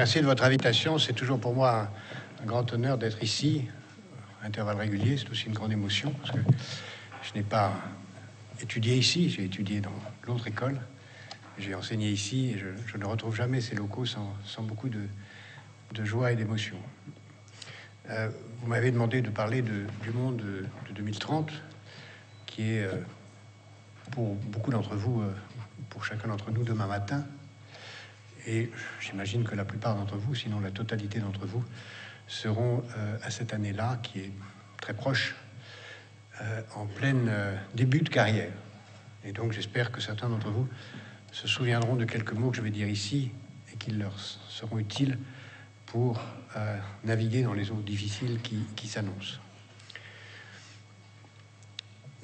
Merci de votre invitation. C'est toujours pour moi un grand honneur d'être ici, à intervalles réguliers. C'est aussi une grande émotion, parce que je n'ai pas étudié ici, j'ai étudié dans l'autre école. J'ai enseigné ici et je ne retrouve jamais ces locaux sans beaucoup de joie et d'émotion. Vous m'avez demandé de parler du monde de 2030, qui est pour beaucoup d'entre vous, pour chacun d'entre nous, demain matin. Et j'imagine que la plupart d'entre vous, sinon la totalité d'entre vous, seront à cette année-là, qui est très proche, en plein début de carrière. Et donc j'espère que certains d'entre vous se souviendront de quelques mots que je vais dire ici et qu'ils leur seront utiles pour naviguer dans les eaux difficiles qui s'annoncent.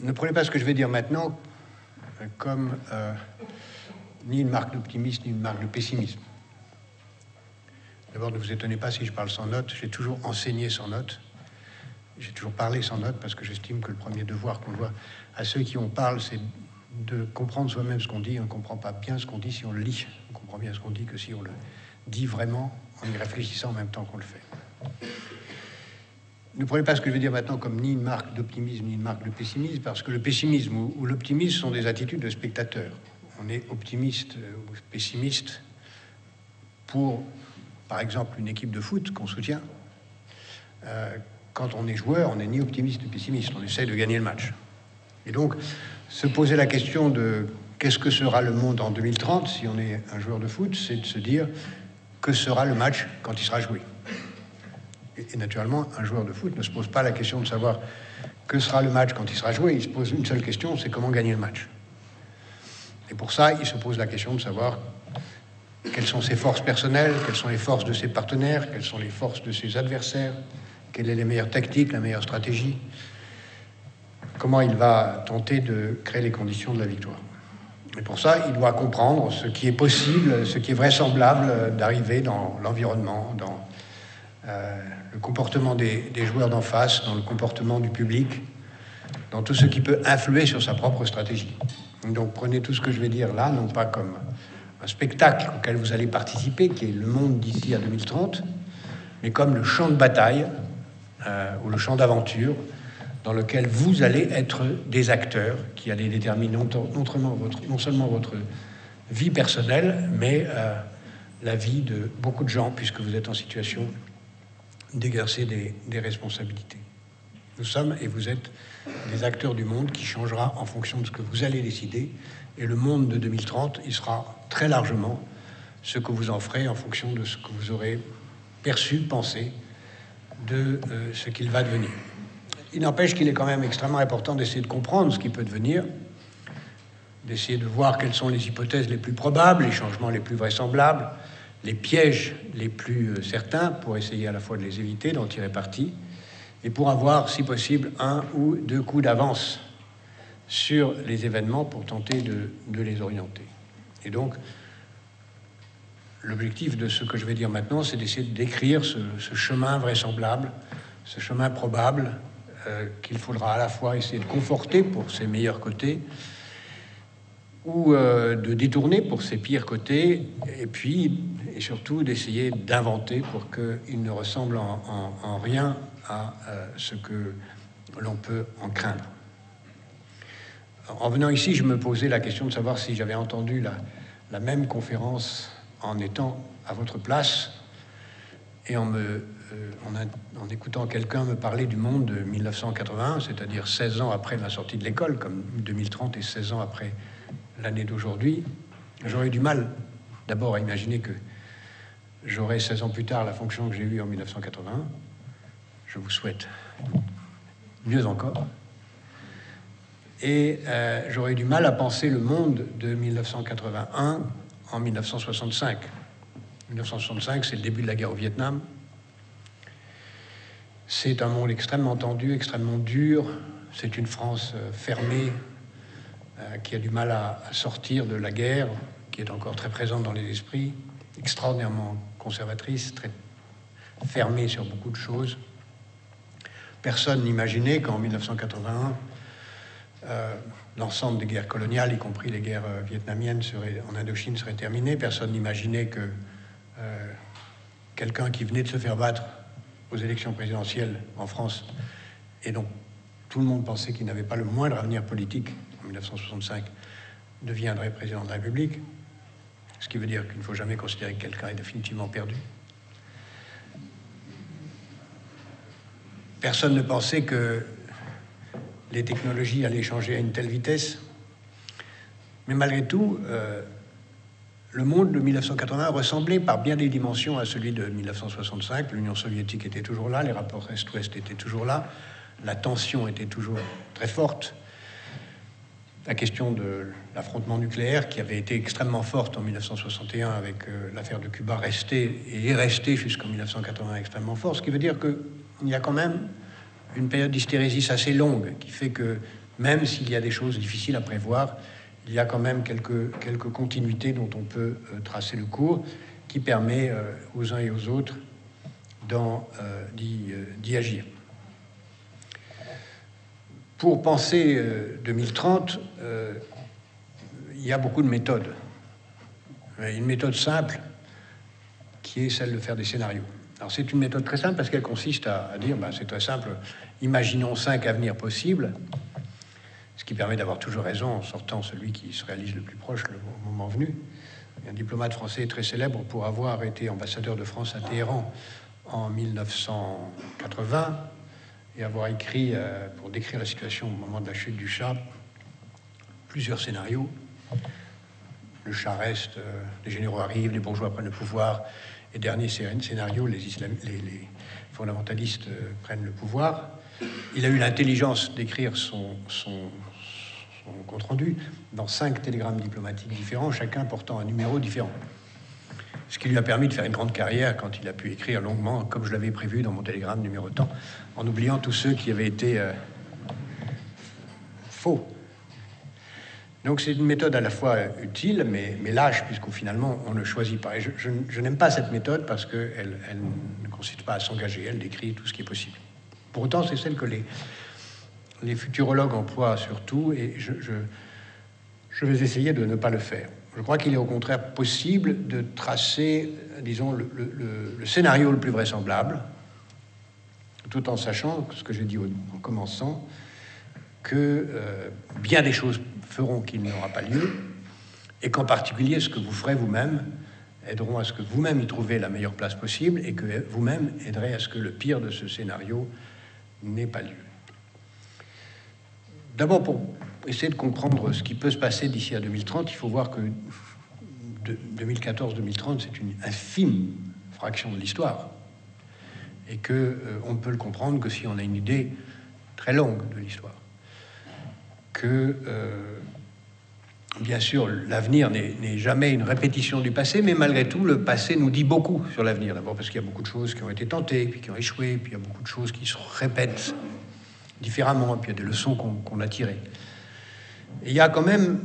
Ne prenez pas ce que je vais dire maintenant comme ni une marque d'optimisme, ni une marque de pessimisme. D'abord, ne vous étonnez pas si je parle sans notes. J'ai toujours enseigné sans notes. J'ai toujours parlé sans notes parce que j'estime que le premier devoir qu'on doit à ceux qui on parle, c'est de comprendre soi-même ce qu'on dit. On ne comprend pas bien ce qu'on dit si on le lit. On comprend bien ce qu'on dit que si on le dit vraiment en y réfléchissant en même temps qu'on le fait. Ne prenez pas ce que je vais dire maintenant comme ni une marque d'optimisme ni une marque de pessimisme, parce que le pessimisme ou l'optimisme sont des attitudes de spectateurs. On est optimiste ou pessimiste pour, par exemple, une équipe de foot qu'on soutient. Quand on est joueur, on n'est ni optimiste ni pessimiste, on essaie de gagner le match. Et donc, se poser la question de qu'est-ce que sera le monde en 2030 si on est un joueur de foot, c'est de se dire que sera le match quand il sera joué. Et naturellement, un joueur de foot ne se pose pas la question de savoir que sera le match quand il sera joué, il se pose une seule question, c'est comment gagner le match. Et pour ça, il se pose la question de savoir quelles sont ses forces personnelles, quelles sont les forces de ses partenaires, quelles sont les forces de ses adversaires, quelle est les meilleures tactiques, la meilleure stratégie, comment il va tenter de créer les conditions de la victoire. Et pour ça, il doit comprendre ce qui est possible, ce qui est vraisemblable d'arriver dans l'environnement, dans le comportement des joueurs d'en face, dans le comportement du public, dans tout ce qui peut influer sur sa propre stratégie. Donc prenez tout ce que je vais dire là, non pas comme un spectacle auquel vous allez participer, qui est le monde d'ici à 2030, mais comme le champ de bataille ou le champ d'aventure dans lequel vous allez être des acteurs qui allez déterminer non seulement votre vie personnelle, mais la vie de beaucoup de gens, puisque vous êtes en situation d'exercer des responsabilités. Nous sommes et vous êtes des acteurs du monde qui changera en fonction de ce que vous allez décider. Et le monde de 2030, il sera très largement ce que vous en ferez en fonction de ce que vous aurez perçu, pensé de ce qu'il va devenir. Il n'empêche qu'il est quand même extrêmement important d'essayer de comprendre ce qui peut devenir, d'essayer de voir quelles sont les hypothèses les plus probables, les changements les plus vraisemblables, les pièges les plus certains, pour essayer à la fois de les éviter, d'en tirer parti, et pour avoir, si possible, un ou deux coups d'avance sur les événements pour tenter de les orienter. Et donc, l'objectif de ce que je vais dire maintenant, c'est d'essayer de décrire ce chemin vraisemblable, ce chemin probable, qu'il faudra à la fois essayer de conforter pour ses meilleurs côtés, ou de détourner pour ses pires côtés, et puis, et surtout, d'essayer d'inventer pour qu'il ne ressemble en rien à ce que l'on peut en craindre. En venant ici, je me posais la question de savoir si j'avais entendu la même conférence en étant à votre place et en écoutant quelqu'un me parler du monde de 1981, c'est-à-dire 16 ans après ma sortie de l'école, comme 2030 et 16 ans après l'année d'aujourd'hui. J'aurais du mal d'abord à imaginer que j'aurai 16 ans plus tard la fonction que j'ai eue en 1981. Je vous souhaite mieux encore. Et j'aurais du mal à penser le monde de 1981 en 1965. 1965, c'est le début de la guerre au Vietnam. C'est un monde extrêmement tendu, extrêmement dur. C'est une France fermée qui a du mal à sortir de la guerre, qui est encore très présente dans les esprits, extraordinairement conservatrice, très fermée sur beaucoup de choses. Personne n'imaginait qu'en 1981, l'ensemble des guerres coloniales, y compris les guerres vietnamiennes en Indochine, seraient terminées. Personne n'imaginait que quelqu'un qui venait de se faire battre aux élections présidentielles en France, et donc tout le monde pensait qu'il n'avait pas le moindre avenir politique en 1965, deviendrait président de la République, ce qui veut dire qu'il ne faut jamais considérer que quelqu'un est définitivement perdu. Personne ne pensait que les technologies allaient changer à une telle vitesse, mais malgré tout, le monde de 1980 ressemblait par bien des dimensions à celui de 1965. L'Union soviétique était toujours là, les rapports Est-Ouest étaient toujours là, la tension était toujours très forte. La question de l'affrontement nucléaire, qui avait été extrêmement forte en 1961 avec l'affaire de Cuba, restait et est restée jusqu'en 1980 extrêmement forte, ce qui veut dire qu'il y a quand même une période d'hystérésis assez longue, qui fait que même s'il y a des choses difficiles à prévoir, il y a quand même quelques continuités dont on peut tracer le cours, qui permet aux uns et aux autres d'y agir. Pour penser 2030, il y a beaucoup de méthodes. Une méthode simple, qui est celle de faire des scénarios. Alors c'est une méthode très simple parce qu'elle consiste à dire, c'est très simple, imaginons 5 avenirs possibles, ce qui permet d'avoir toujours raison en sortant celui qui se réalise le plus proche le moment venu. Il y a un diplomate français très célèbre pour avoir été ambassadeur de France à Téhéran en 1980 et avoir écrit, pour décrire la situation au moment de la chute du Shah, plusieurs scénarios. Le Shah reste, les généraux arrivent, les bourgeois prennent le pouvoir, et dernier scénario, les fondamentalistes prennent le pouvoir. Il a eu l'intelligence d'écrire son compte-rendu dans 5 télégrammes diplomatiques différents, chacun portant un numéro différent. Ce qui lui a permis de faire une grande carrière quand il a pu écrire longuement, comme je l'avais prévu dans mon télégramme numéro tant, en oubliant tous ceux qui avaient été faux. Donc c'est une méthode à la fois utile, mais lâche, puisqu'au finalement, on ne choisit pas. Et je n'aime pas cette méthode parce qu'elle ne consiste pas à s'engager, elle décrit tout ce qui est possible. Pour autant, c'est celle que les futurologues emploient surtout, et je vais essayer de ne pas le faire. Je crois qu'il est au contraire possible de tracer, disons, le scénario le plus vraisemblable, tout en sachant, ce que j'ai dit en commençant, que bien des choses feront qu'il n'aura pas lieu, et qu'en particulier, ce que vous ferez vous-même aideront à ce que vous-même y trouviez la meilleure place possible, et que vous-même aiderez à ce que le pire de ce scénario n'ait pas lieu. D'abord, pour essayer de comprendre ce qui peut se passer d'ici à 2030, il faut voir que 2014-2030, c'est une infime fraction de l'histoire, et qu'on ne peut le comprendre que si on a une idée très longue de l'histoire. Que, bien sûr, l'avenir n'est jamais une répétition du passé, mais malgré tout, le passé nous dit beaucoup sur l'avenir. D'abord parce qu'il y a beaucoup de choses qui ont été tentées, puis qui ont échoué, puis il y a beaucoup de choses qui se répètent différemment, et puis il y a des leçons qu'on a tirées. Et il y a quand même,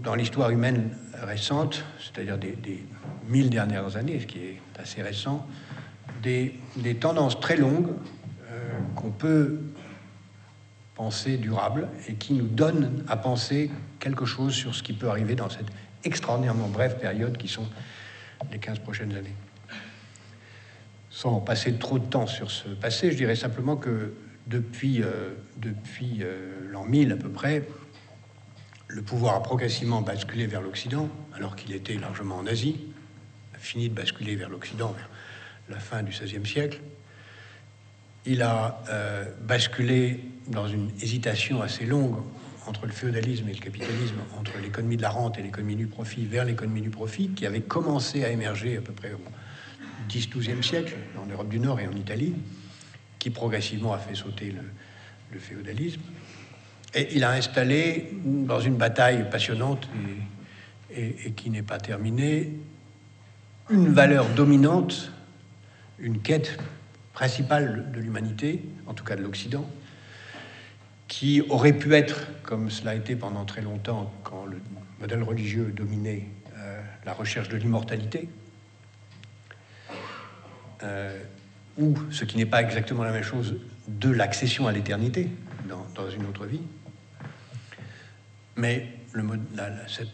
dans l'histoire humaine récente, c'est-à-dire des 1000 dernières années, ce qui est assez récent, des tendances très longues qu'on peut penser durables et qui nous donnent à penser quelque chose sur ce qui peut arriver dans cette extraordinairement brève période qui sont les 15 prochaines années. Sans passer trop de temps sur ce passé, je dirais simplement que depuis l'an 1000 à peu près, le pouvoir a progressivement basculé vers l'Occident, alors qu'il était largement en Asie, a fini de basculer vers l'Occident vers la fin du XVIe siècle. Il a basculé dans une hésitation assez longue entre le féodalisme et le capitalisme, entre l'économie de la rente et l'économie du profit, vers l'économie du profit, qui avait commencé à émerger à peu près au X-XIIe siècle, en Europe du Nord et en Italie, qui progressivement a fait sauter le féodalisme. Et il a installé, dans une bataille passionnante et qui n'est pas terminée, une valeur dominante, une quête principale de l'humanité, en tout cas de l'Occident, qui aurait pu être, comme cela a été pendant très longtemps, quand le modèle religieux dominait la recherche de l'immortalité, ou, ce qui n'est pas exactement la même chose, de l'accession à l'éternité dans une autre vie. Mais cette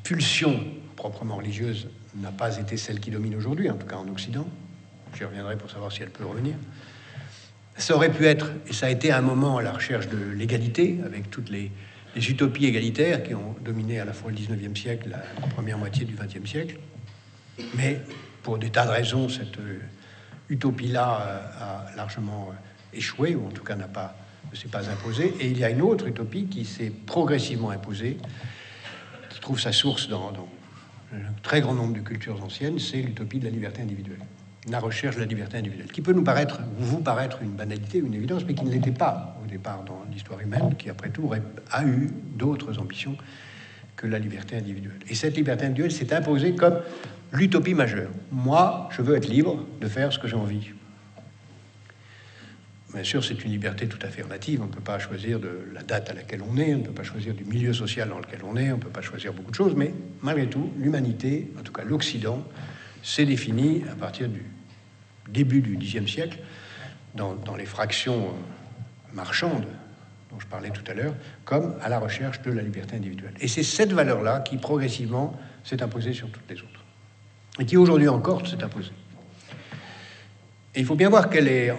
pulsion proprement religieuse n'a pas été celle qui domine aujourd'hui, en tout cas en Occident. j'y reviendrai pour savoir si elle peut revenir. Ça aurait pu être, et ça a été à un moment à la recherche de l'égalité, avec toutes les utopies égalitaires qui ont dominé à la fois le 19e siècle, la première moitié du 20e siècle. Mais pour des tas de raisons, cette utopie-là a largement échoué, ou en tout cas ne s'est pas imposée. Et il y a une autre utopie qui s'est progressivement imposée, qui trouve sa source dans un très grand nombre de cultures anciennes, c'est l'utopie de la liberté individuelle. La recherche de la liberté individuelle, qui peut vous paraître une banalité, une évidence, mais qui ne l'était pas au départ dans l'histoire humaine, qui après tout a eu d'autres ambitions que la liberté individuelle. Et cette liberté individuelle s'est imposée comme l'utopie majeure. Moi, je veux être libre de faire ce que j'ai envie. Bien sûr, c'est une liberté tout à fait relative. On ne peut pas choisir de la date à laquelle on est, on ne peut pas choisir du milieu social dans lequel on est, on ne peut pas choisir beaucoup de choses, mais malgré tout, l'humanité, en tout cas l'Occident, s'est défini à partir du début du Xe siècle, dans les fractions marchandes dont je parlais tout à l'heure, comme à la recherche de la liberté individuelle. Et c'est cette valeur-là qui, progressivement, s'est imposée sur toutes les autres. Et qui, aujourd'hui encore, s'est imposée. Et il faut bien voir qu'elle est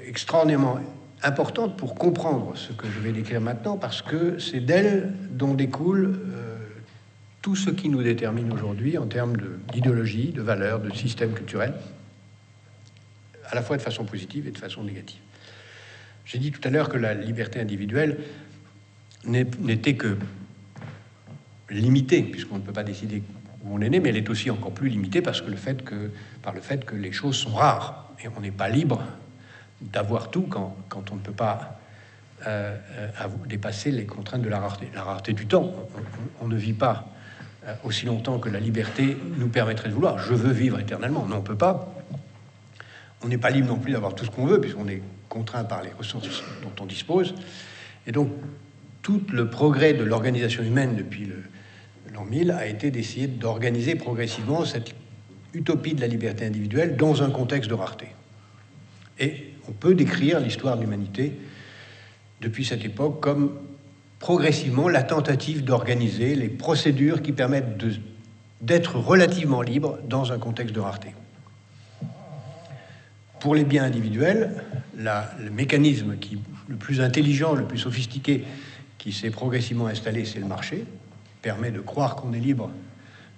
extraordinairement importante pour comprendre ce que je vais décrire maintenant, parce que c'est d'elle dont découle tout ce qui nous détermine aujourd'hui en termes d'idéologie, de valeurs, de système culturel, à la fois de façon positive et de façon négative. J'ai dit tout à l'heure que la liberté individuelle n'était que limitée, puisqu'on ne peut pas décider où on est né, mais elle est aussi encore plus limitée par le fait que les choses sont rares. Et on n'est pas libre d'avoir tout quand on ne peut pas dépasser les contraintes de la rareté du temps. On ne vit pas aussi longtemps que la liberté nous permettrait de vouloir. Je veux vivre éternellement. Non, on ne peut pas. On n'est pas libre non plus d'avoir tout ce qu'on veut, puisqu'on est contraint par les ressources dont on dispose. Et donc, tout le progrès de l'organisation humaine depuis l'an 1000 a été d'essayer d'organiser progressivement cette utopie de la liberté individuelle dans un contexte de rareté. Et on peut décrire l'histoire de l'humanité depuis cette époque comme progressivement la tentative d'organiser les procédures qui permettent d'être relativement libre dans un contexte de rareté. Pour les biens individuels, le mécanisme le plus intelligent, le plus sophistiqué qui s'est progressivement installé, c'est le marché, qui permet de croire qu'on est libre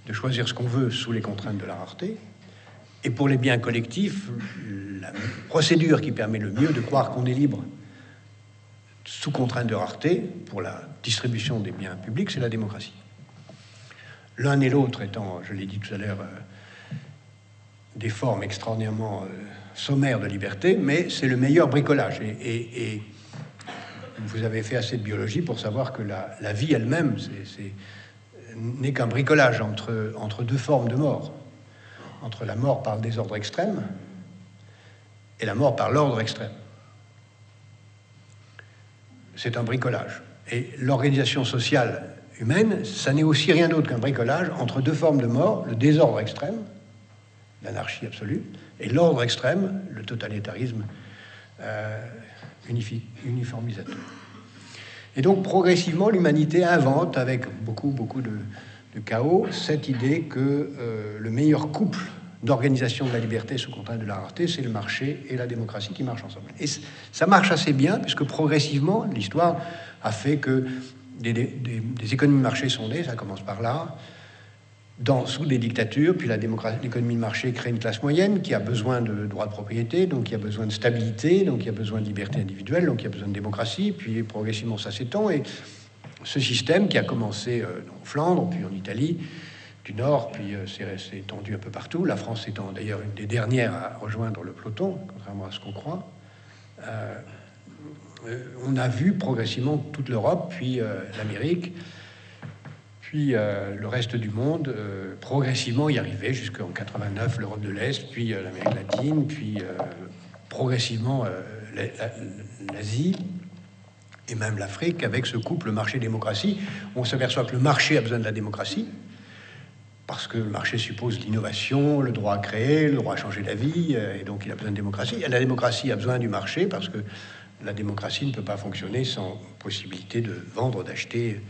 de choisir ce qu'on veut sous les contraintes de la rareté. Et pour les biens collectifs, la procédure qui permet le mieux de croire qu'on est libre sous contrainte de rareté pour la distribution des biens publics, c'est la démocratie. L'un et l'autre étant, je l'ai dit tout à l'heure, des formes extraordinairement sommaires de liberté, mais c'est le meilleur bricolage. Et vous avez fait assez de biologie pour savoir que la vie elle-même n'est qu'un bricolage entre deux formes de mort. Entre la mort par le désordre extrême et la mort par l'ordre extrême. C'est un bricolage. Et l'organisation sociale humaine, ça n'est aussi rien d'autre qu'un bricolage entre deux formes de mort, le désordre extrême, l'anarchie absolue, et l'ordre extrême, le totalitarisme uniformisateur. Et donc, progressivement, l'humanité invente, avec beaucoup de chaos, cette idée que le meilleur couple d'organisation de la liberté sous contrainte de la rareté, c'est le marché et la démocratie qui marchent ensemble. Et ça marche assez bien, puisque progressivement, l'histoire a fait que des économies de marché sont nées, ça commence par là, sous des dictatures, puis l'économie de marché crée une classe moyenne qui a besoin de droits de propriété, donc qui a besoin de stabilité, donc qui a besoin de liberté individuelle, donc qui a besoin de démocratie, puis progressivement ça s'étend, et ce système qui a commencé en Flandre, puis en Italie du Nord, puis s'est étendu un peu partout. La France étant d'ailleurs une des dernières à rejoindre le peloton, contrairement à ce qu'on croit. On a vu progressivement toute l'Europe, puis l'Amérique, puis le reste du monde, progressivement y arriver, jusqu'en 89, l'Europe de l'Est, puis l'Amérique latine, puis progressivement l'Asie, et même l'Afrique, avec ce couple marché-démocratie. On s'aperçoit que le marché a besoin de la démocratie, parce que le marché suppose l'innovation, le droit à créer, le droit à changer la vie, et donc il a besoin de démocratie. Et la démocratie a besoin du marché, parce que la démocratie ne peut pas fonctionner sans possibilité de vendre, d'acheter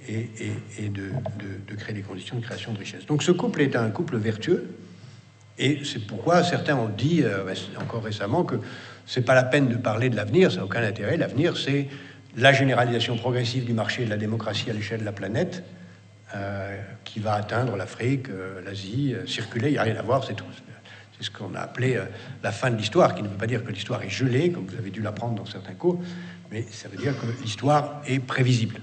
et de créer des conditions de création de richesse. Donc ce couple est un couple vertueux, Et c'est pourquoi certains ont dit, encore récemment, que c'est pas la peine de parler de l'avenir, ça n'a aucun intérêt. L'avenir, c'est la généralisation progressive du marché et de la démocratie à l'échelle de la planète, qui va atteindre l'Afrique, l'Asie, circuler, il n'y a rien à voir, c'est tout. C'est ce qu'on a appelé la fin de l'histoire, qui ne veut pas dire que l'histoire est gelée, comme vous avez dû l'apprendre dans certains cours, mais ça veut dire que l'histoire est prévisible.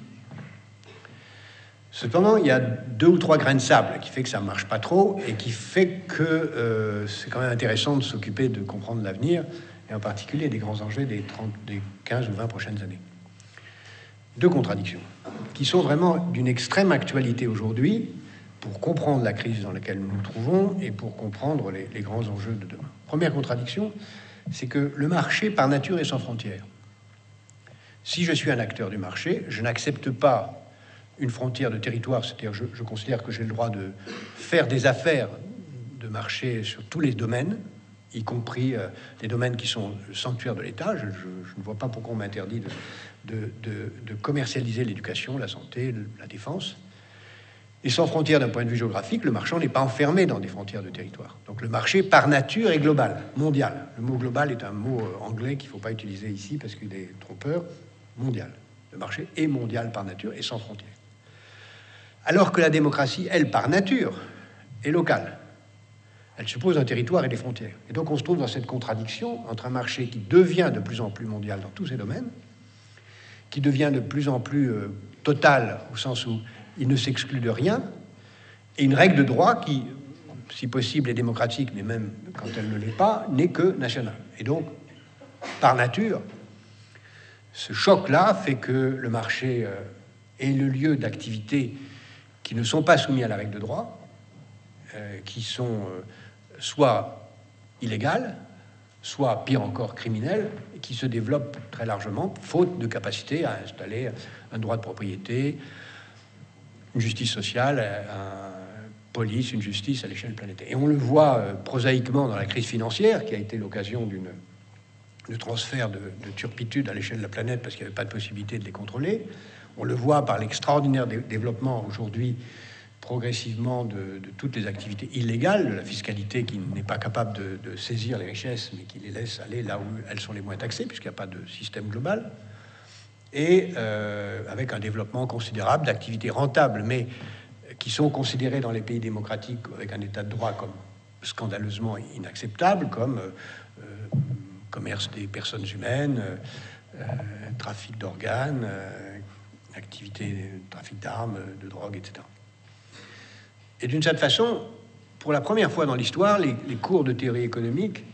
Cependant, il y a 2 ou 3 grains de sable qui fait que ça ne marche pas trop et qui fait que c'est quand même intéressant de s'occuper de comprendre l'avenir, et en particulier des grands enjeux des 15 ou 20 prochaines années. 2 contradictions qui sont vraiment d'une extrême actualité aujourd'hui pour comprendre la crise dans laquelle nous nous trouvons et pour comprendre les grands enjeux de demain. Première contradiction, c'est que le marché, par nature, est sans frontières. Si je suis un acteur du marché, je n'accepte pas une frontière de territoire, c'est-à-dire je considère que j'ai le droit de faire des affaires de marché sur tous les domaines, y compris les domaines qui sont le sanctuaire de l'État. Je ne vois pas pourquoi on m'interdit de commercialiser l'éducation, la santé, la défense. Et sans frontières d'un point de vue géographique, le marchand n'est pas enfermé dans des frontières de territoire. Donc le marché, par nature, est global, mondial. Le mot global est un mot anglais qu'il ne faut pas utiliser ici parce qu'il est trompeur. Mondial. Le marché est mondial par nature et sans frontières. Alors que la démocratie, elle, par nature, est locale. Elle suppose un territoire et des frontières. Et donc on se trouve dans cette contradiction entre un marché qui devient de plus en plus mondial dans tous ces domaines, qui devient de plus en plus total, au sens où il ne s'exclut de rien, et une règle de droit qui, si possible, est démocratique, mais même quand elle ne l'est pas, n'est que nationale. Et donc, par nature, ce choc-là fait que le marché est le lieu d'activités qui ne sont pas soumis à la règle de droit, qui sont soit illégales, soit, pire encore, criminelles, et qui se développent très largement, faute de capacité à installer un droit de propriété, une justice sociale, une police, une justice à l'échelle planétaire. Et on le voit prosaïquement dans la crise financière, qui a été l'occasion de transfert de turpitude à l'échelle de la planète parce qu'il n'y avait pas de possibilité de les contrôler. On le voit par l'extraordinaire développement aujourd'hui progressivement de toutes les activités illégales, de la fiscalité qui n'est pas capable de saisir les richesses, mais qui les laisse aller là où elles sont les moins taxées, puisqu'il n'y a pas de système global, et avec un développement considérable d'activités rentables, mais qui sont considérées dans les pays démocratiques avec un état de droit comme scandaleusement inacceptable, comme commerce des personnes humaines, trafic d'organes, activité, trafic d'armes, de drogue, etc. Et d'une certaine façon, pour la première fois dans l'histoire, les cours de théorie économique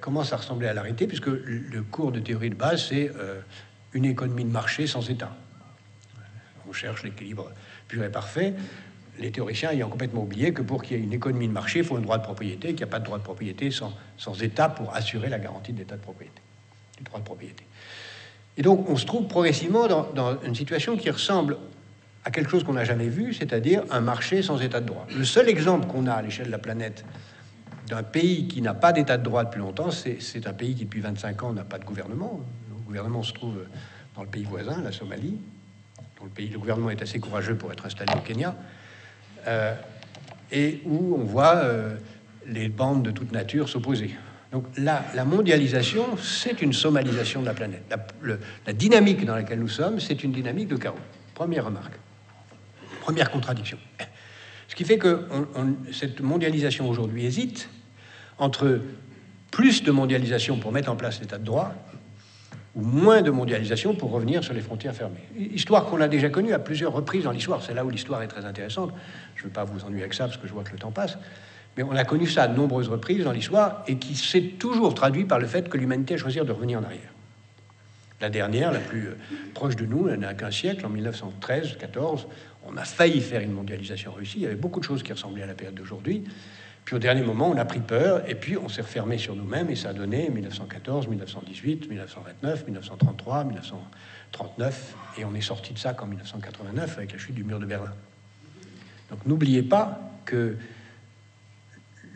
commencent à ressembler à la réalité, puisque le cours de théorie de base, c'est une économie de marché sans État. On cherche l'équilibre pur et parfait, les théoriciens ayant complètement oublié que pour qu'il y ait une économie de marché, il faut un droit de propriété, qu'il n'y a pas de droit de propriété sans État pour assurer la garantie de l'état de propriété, du droit de propriété. Et donc, on se trouve progressivement dans une situation qui ressemble à quelque chose qu'on n'a jamais vu, c'est-à-dire un marché sans état de droit. Le seul exemple qu'on a à l'échelle de la planète d'un pays qui n'a pas d'état de droit depuis longtemps, c'est un pays qui, depuis 25 ans, n'a pas de gouvernement. Le gouvernement se trouve dans le pays voisin, la Somalie, dont le gouvernement est assez courageux pour être installé au Kenya, et où on voit les bandes de toute nature s'opposer. Donc la mondialisation, c'est une somalisation de la planète. La dynamique dans laquelle nous sommes, c'est une dynamique de chaos. Première remarque. Première contradiction. Ce qui fait que cette mondialisation aujourd'hui hésite entre plus de mondialisation pour mettre en place l'état de droit ou moins de mondialisation pour revenir sur les frontières fermées. Histoire qu'on a déjà connue à plusieurs reprises dans l'histoire. C'est là où l'histoire est très intéressante. Je ne veux pas vous ennuyer avec ça parce que je vois que le temps passe. Mais on a connu ça à de nombreuses reprises dans l'histoire et qui s'est toujours traduit par le fait que l'humanité a choisi de revenir en arrière. La dernière, la plus proche de nous, elle n'a qu'un siècle, en 1913-14, on a failli faire une mondialisation réussie. Il y avait beaucoup de choses qui ressemblaient à la période d'aujourd'hui. Puis au dernier moment, on a pris peur et puis on s'est refermé sur nous-mêmes et ça a donné 1914, 1918, 1929, 1933, 1939 et on est sorti de ça qu'en 1989 avec la chute du mur de Berlin. Donc n'oubliez pas que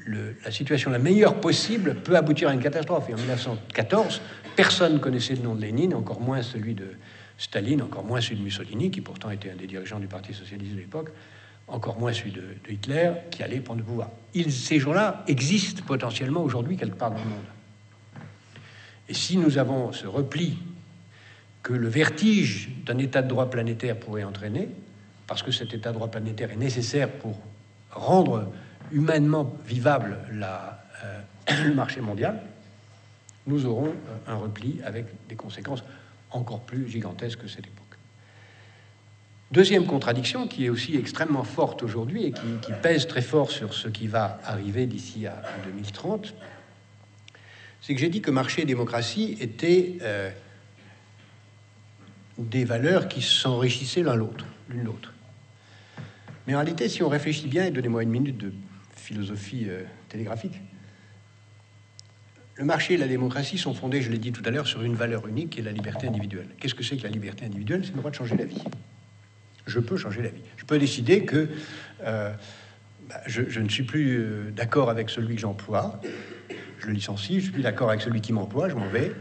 la situation la meilleure possible peut aboutir à une catastrophe. Et en 1914, personne ne connaissait le nom de Lénine, encore moins celui de Staline, encore moins celui de Mussolini, qui pourtant était un des dirigeants du Parti socialiste de l'époque. encore moins celui de Hitler, qui allait prendre le pouvoir. Ces gens-là existent potentiellement aujourd'hui quelque part dans le monde. Et si nous avons ce repli que le vertige d'un état de droit planétaire pourrait entraîner, parce que cet état de droit planétaire est nécessaire pour rendre humainement vivable le marché mondial, nous aurons un repli avec des conséquences encore plus gigantesques que cette époque. Deuxième contradiction, qui est aussi extrêmement forte aujourd'hui et qui pèse très fort sur ce qui va arriver d'ici à 2030, c'est que j'ai dit que marché et démocratie étaient des valeurs qui s'enrichissaient l'une l'autre. Mais en réalité, si on réfléchit bien, et donnez-moi une minute de philosophie télégraphique, le marché et la démocratie sont fondés, je l'ai dit tout à l'heure, sur une valeur unique qui est la liberté individuelle. Qu'est-ce que c'est que la liberté individuelle? C'est le droit de changer la vie. Je peux changer la vie. Je peux décider que je ne suis plus d'accord avec celui que j'emploie, je le licencie. Je ne suis plus d'accord avec celui qui m'emploie, je m'en vais.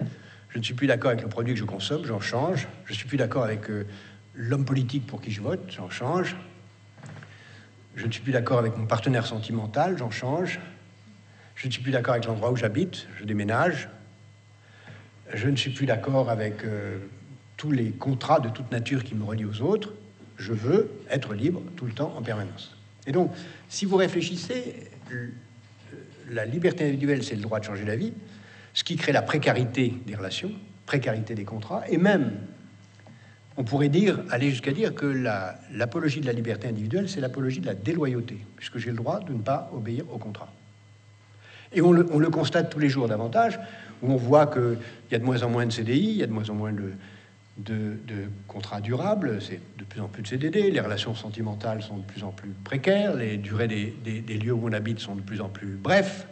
Je ne suis plus d'accord avec le produit que je consomme, j'en change. Je ne suis plus d'accord avec l'homme politique pour qui je vote, j'en change. Je ne suis plus d'accord avec mon partenaire sentimental, j'en change. Je ne suis plus d'accord avec l'endroit où j'habite, je déménage. Je ne suis plus d'accord avec tous les contrats de toute nature qui me relient aux autres. Je veux être libre tout le temps, en permanence. Et donc, si vous réfléchissez, la liberté individuelle, c'est le droit de changer la vie, ce qui crée la précarité des relations, précarité des contrats, et même, on pourrait aller jusqu'à dire que l'apologie de la liberté individuelle, c'est l'apologie de la déloyauté, puisque j'ai le droit de ne pas obéir au contrat. Et on le constate tous les jours davantage, où on voit qu'il y a de moins en moins de CDI, il y a de moins en moins de contrats durables, c'est de plus en plus de CDD, les relations sentimentales sont de plus en plus précaires, les durées des lieux où on habite sont de plus en plus brefs,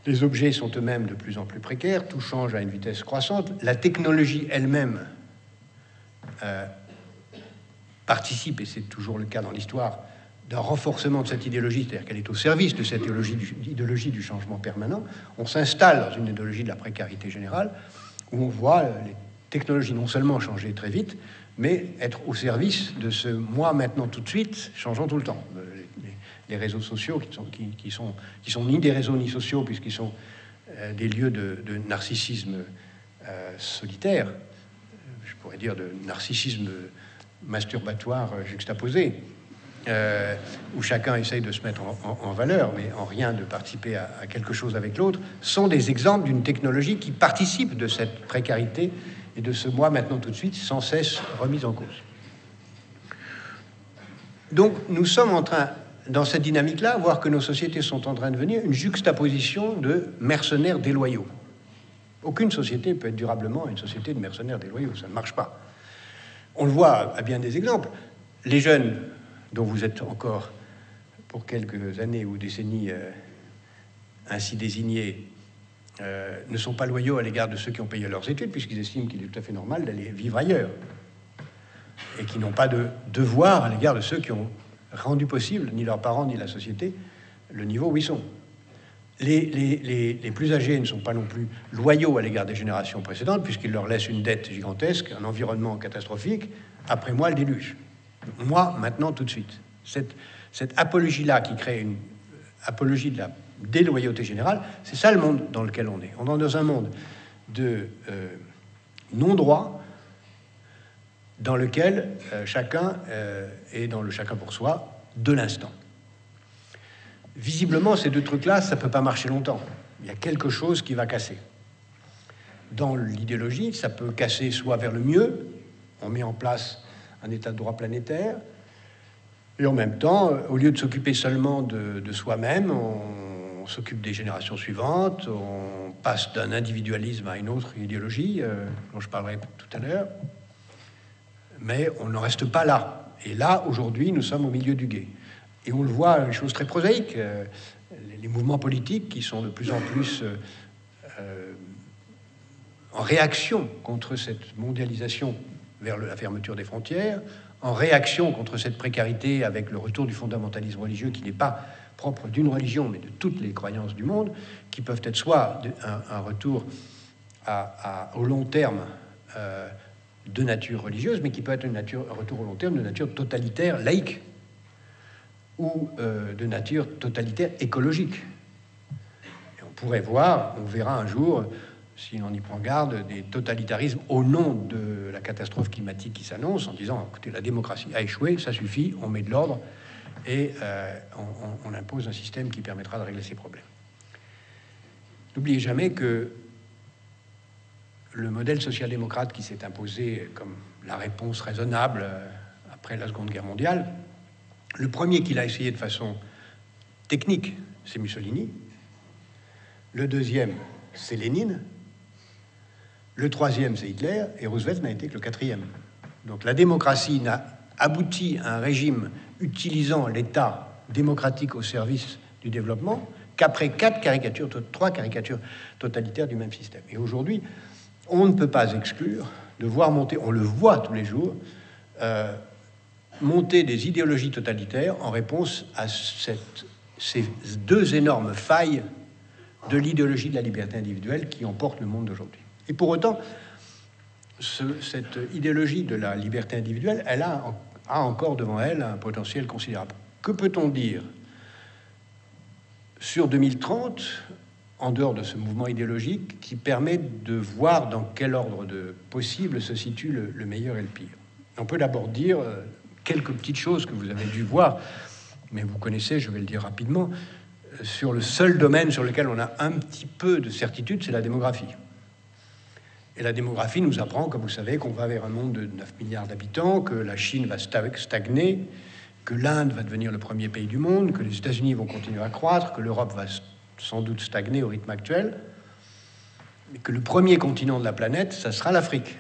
les objets sont eux-mêmes de plus en plus précaires, tout change à une vitesse croissante, la technologie elle-même participe, et c'est toujours le cas dans l'histoire, d'un renforcement de cette idéologie, c'est-à-dire qu'elle est au service de cette idéologie du changement permanent. On s'installe dans une idéologie de la précarité générale, où on voit les technologies non seulement changer très vite, mais être au service de ce moi maintenant tout de suite, changeant tout le temps. Les réseaux sociaux qui sont ni des réseaux ni sociaux, puisqu'ils sont des lieux de narcissisme solitaire, je pourrais dire de narcissisme masturbatoire juxtaposé, où chacun essaye de se mettre en valeur, mais en rien de participer à quelque chose avec l'autre, sont des exemples d'une technologie qui participe de cette précarité et de ce moi maintenant tout de suite sans cesse remise en cause. Donc nous sommes en train, dans cette dynamique-là, voir que nos sociétés sont en train de devenir une juxtaposition de mercenaires déloyaux. Aucune société peut être durablement une société de mercenaires déloyaux, ça ne marche pas. On le voit à bien des exemples. Les jeunes dont vous êtes encore pour quelques années ou décennies ainsi désignés ne sont pas loyaux à l'égard de ceux qui ont payé leurs études, puisqu'ils estiment qu'il est tout à fait normal d'aller vivre ailleurs, et qui n'ont pas de devoir à l'égard de ceux qui ont rendu possible, ni leurs parents ni la société, le niveau où ils sont. Les plus âgés ne sont pas non plus loyaux à l'égard des générations précédentes, puisqu'ils leur laissent une dette gigantesque, un environnement catastrophique. Après moi, le déluge. Moi, maintenant, tout de suite. Cette apologie-là qui crée une apologie de la déloyauté générale, c'est ça le monde dans lequel on est. On est dans un monde de non-droit dans lequel chacun est dans le chacun pour soi de l'instant. Visiblement, ces deux trucs-là, ça ne peut pas marcher longtemps. Il y a quelque chose qui va casser. Dans l'idéologie, ça peut casser soit vers le mieux, on met en place un état de droit planétaire, et en même temps, au lieu de s'occuper seulement de soi-même, on s'occupe des générations suivantes, on passe d'un individualisme à une autre idéologie, dont je parlerai tout à l'heure, mais on n'en reste pas là. Et là, aujourd'hui, nous sommes au milieu du gué. Et on le voit, les choses très prosaïques, les mouvements politiques qui sont de plus en plus en réaction contre cette mondialisation vers la fermeture des frontières, en réaction contre cette précarité avec le retour du fondamentalisme religieux qui n'est pas propre d'une religion, mais de toutes les croyances du monde, qui peuvent être soit un retour au long terme de nature religieuse, mais qui peut être un retour au long terme de nature totalitaire, laïque, ou de nature totalitaire écologique. Et on pourrait voir, on verra un jour, si l'on y prend garde, des totalitarismes au nom de la catastrophe climatique qui s'annonce, en disant, écoutez, la démocratie a échoué, ça suffit, on met de l'ordre et on impose un système qui permettra de régler ces problèmes. N'oubliez jamais que le modèle social-démocrate qui s'est imposé comme la réponse raisonnable après la Seconde Guerre mondiale, le premier qui l'a essayé de façon technique, c'est Mussolini. Le deuxième, c'est Lénine. Le troisième, c'est Hitler. Et Roosevelt n'a été que le quatrième. Donc la démocratie n'a abouti à un régime utilisant l'État démocratique au service du développement qu'après trois caricatures totalitaires du même système. Et aujourd'hui, on ne peut pas exclure de voir monter, on le voit tous les jours, monter des idéologies totalitaires en réponse à ces deux énormes failles de l'idéologie de la liberté individuelle qui emporte le monde d'aujourd'hui. Et pour autant, cette idéologie de la liberté individuelle, elle a encore devant elle un potentiel considérable. Que peut-on dire sur 2030, en dehors de ce mouvement idéologique, qui permet de voir dans quel ordre de possible se situe le meilleur et le pire? On peut d'abord dire quelques petites choses que vous avez dû voir, mais vous connaissez, je vais le dire rapidement, sur le seul domaine sur lequel on a un petit peu de certitude, c'est la démographie. Et la démographie nous apprend, comme vous savez, qu'on va vers un monde de 9 milliards d'habitants, que la Chine va stagner, que l'Inde va devenir le premier pays du monde, que les États-Unis vont continuer à croître, que l'Europe va sans doute stagner au rythme actuel, mais que le premier continent de la planète, ça sera l'Afrique.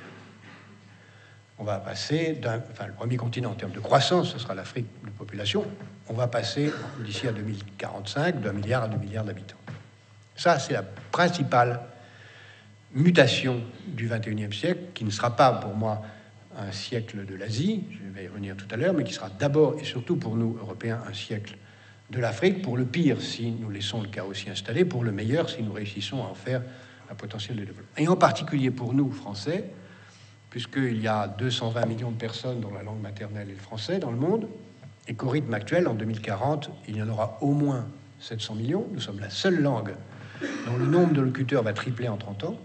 On va passer le premier continent en termes de croissance, ce sera l'Afrique de population. On va passer d'ici à 2045 d'1 milliard à 2 milliards d'habitants. Ça, c'est la principale mutation du XXIe siècle, qui ne sera pas pour moi un siècle de l'Asie, je vais y revenir tout à l'heure, mais qui sera d'abord et surtout pour nous, Européens, un siècle de l'Afrique, pour le pire si nous laissons le chaos s'y installer, pour le meilleur si nous réussissons à en faire un potentiel de développement. Et en particulier pour nous, Français, puisqu'il y a 220 millions de personnes dont la langue maternelle est le français dans le monde, et qu'au rythme actuel, en 2040, il y en aura au moins 700 millions. Nous sommes la seule langue dont le nombre de locuteurs va tripler en 30 ans,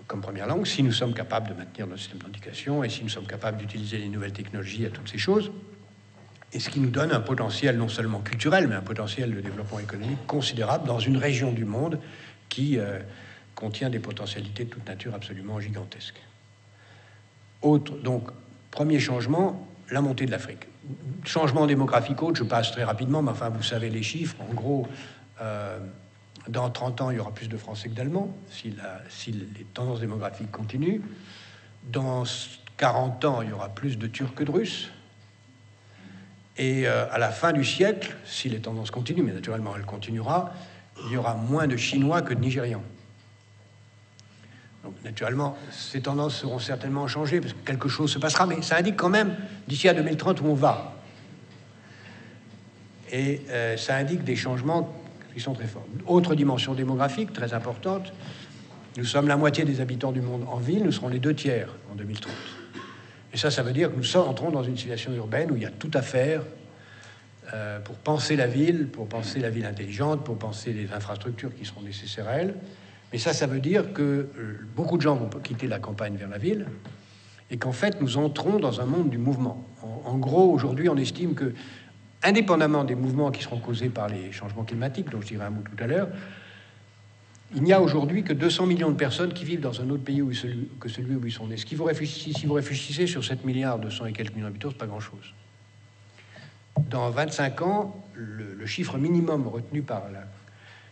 comme première langue, si nous sommes capables de maintenir notre système d'éducation et si nous sommes capables d'utiliser les nouvelles technologies à toutes ces choses, et ce qui nous donne un potentiel non seulement culturel, mais un potentiel de développement économique considérable dans une région du monde qui contient des potentialités de toute nature absolument gigantesques. Donc, premier changement, la montée de l'Afrique. Changement démographique autre, je passe très rapidement, mais enfin, vous savez les chiffres. En gros, dans 30 ans, il y aura plus de Français que d'Allemands, si les tendances démographiques continuent. Dans 40 ans, il y aura plus de Turcs que de Russes. Et à la fin du siècle, si les tendances continuent, mais naturellement, elle continuera, il y aura moins de Chinois que de Nigérians. Donc, naturellement, ces tendances seront certainement changées, parce que quelque chose se passera, mais ça indique quand même, d'ici à 2030, où on va. Et ça indique des changements qui sont très forts. Autre dimension démographique très importante, nous sommes la moitié des habitants du monde en ville, nous serons les 2 tiers en 2030. Et ça veut dire que nous entrons dans une situation urbaine où il y a tout à faire pour penser la ville intelligente, pour penser les infrastructures qui seront nécessaires à elle. Mais ça veut dire que beaucoup de gens vont quitter la campagne vers la ville et qu'en fait, nous entrons dans un monde du mouvement. En gros, aujourd'hui, on estime que, indépendamment des mouvements qui seront causés par les changements climatiques, dont je dirai un mot tout à l'heure, il n'y a aujourd'hui que 200 millions de personnes qui vivent dans un autre pays que celui où ils sont nés. Si vous réfléchissez sur 7 milliards 200 et quelques millions d'habitants, c'est pas grand-chose. Dans 25 ans, le chiffre minimum retenu par la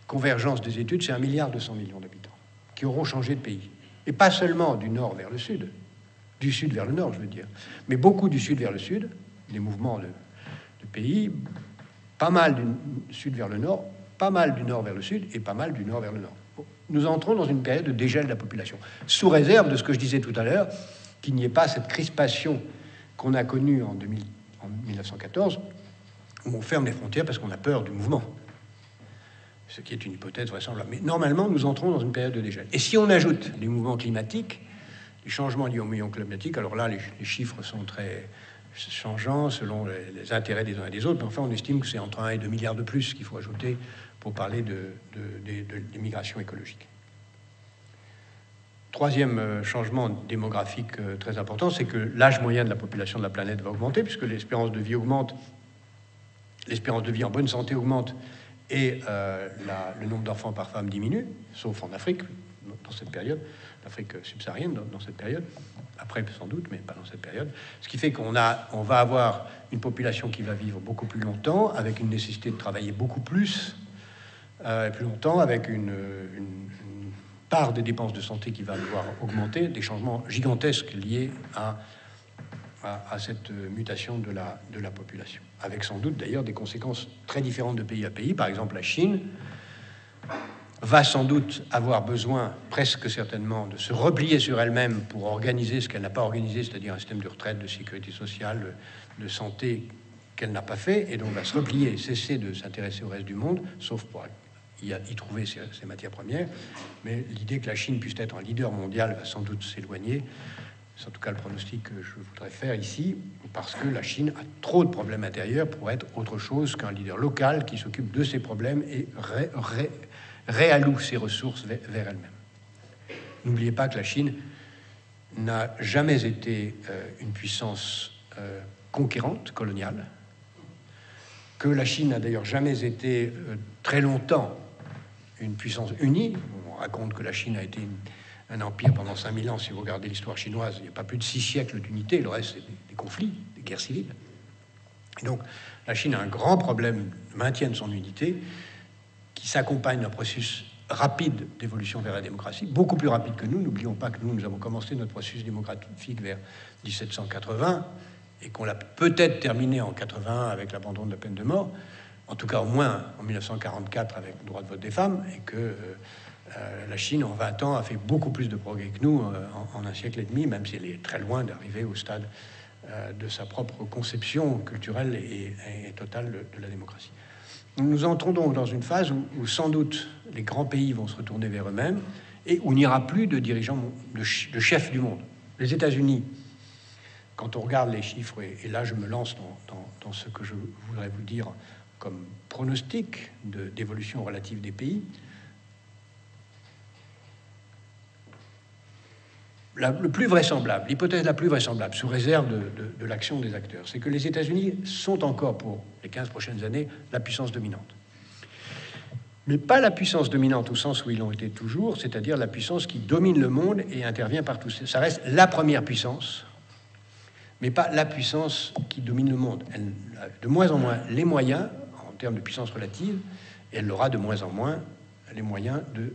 convergence des études, c'est 1 milliard 200 millions d'habitants qui auront changé de pays. Et pas seulement du nord vers le sud, du sud vers le nord, je veux dire, mais beaucoup du sud vers le sud, des mouvements de pays, pas mal du sud vers le nord, pas mal du nord vers le sud et pas mal du nord vers le nord. Nous entrons dans une période de dégel de la population, sous réserve de ce que je disais tout à l'heure, qu'il n'y ait pas cette crispation qu'on a connue en 1914, où on ferme les frontières parce qu'on a peur du mouvement, ce qui est une hypothèse vraisemblable. Mais normalement, nous entrons dans une période de dégel. Et si on ajoute les mouvements climatiques, les changements liés aux mouvements climatiques, alors là, les chiffres sont très changeant selon les intérêts des uns et des autres, mais enfin on estime que c'est entre 1 et 2 milliards de plus qu'il faut ajouter pour parler de l'immigration écologique. Troisième changement démographique très important, c'est que l'âge moyen de la population de la planète va augmenter, puisque l'espérance de vie augmente, l'espérance de vie en bonne santé augmente, et le nombre d'enfants par femme diminue, sauf en Afrique, dans cette période, l'Afrique subsaharienne, dans cette période, après sans doute, mais pas dans cette période. Ce qui fait qu'on va avoir une population qui va vivre beaucoup plus longtemps, avec une nécessité de travailler beaucoup plus longtemps, avec une part des dépenses de santé qui va devoir augmenter, des changements gigantesques liés à cette mutation de la population, avec sans doute d'ailleurs des conséquences très différentes de pays à pays. Par exemple, la Chine va sans doute avoir besoin, presque certainement, de se replier sur elle-même pour organiser ce qu'elle n'a pas organisé, c'est-à-dire un système de retraite, de sécurité sociale, de santé qu'elle n'a pas fait, et donc va se replier, cesser de s'intéresser au reste du monde, sauf pour y trouver ses matières premières. Mais l'idée que la Chine puisse être un leader mondial va sans doute s'éloigner. C'est en tout cas le pronostic que je voudrais faire ici, parce que la Chine a trop de problèmes intérieurs pour être autre chose qu'un leader local qui s'occupe de ses problèmes et réalloue ses ressources vers elle-même. N'oubliez pas que la Chine n'a jamais été une puissance conquérante, coloniale, que la Chine n'a d'ailleurs jamais été très longtemps une puissance unie. On raconte que la Chine a été un empire pendant 5000 ans. Si vous regardez l'histoire chinoise, il n'y a pas plus de 6 siècles d'unité. Le reste, c'est des conflits, des guerres civiles. Et donc, la Chine a un grand problème de maintien de son unité qui s'accompagne d'un processus rapide d'évolution vers la démocratie, beaucoup plus rapide que nous. N'oublions pas que nous avons commencé notre processus démocratique vers 1780 et qu'on l'a peut-être terminé en 81 avec l'abandon de la peine de mort, en tout cas au moins en 1944 avec le droit de vote des femmes, et que la Chine, en 20 ans, a fait beaucoup plus de progrès que nous en un siècle et demi, même si elle est très loin d'arriver au stade de sa propre conception culturelle et totale de la démocratie. Nous entrons donc dans une phase où sans doute les grands pays vont se retourner vers eux-mêmes et où il n'y aura plus de dirigeants, de chefs du monde. Les États-Unis, quand on regarde les chiffres, et là je me lance dans ce que je voudrais vous dire comme pronostic d'évolution relative des pays, le plus vraisemblable, l'hypothèse la plus vraisemblable, sous réserve de l'action des acteurs, c'est que les États-Unis sont encore, pour les 15 prochaines années, la puissance dominante. Mais pas la puissance dominante au sens où ils l'ont été toujours, c'est-à-dire la puissance qui domine le monde et intervient partout. Ça reste la première puissance, mais pas la puissance qui domine le monde. Elle a de moins en moins les moyens, en termes de puissance relative, et elle aura de moins en moins les moyens de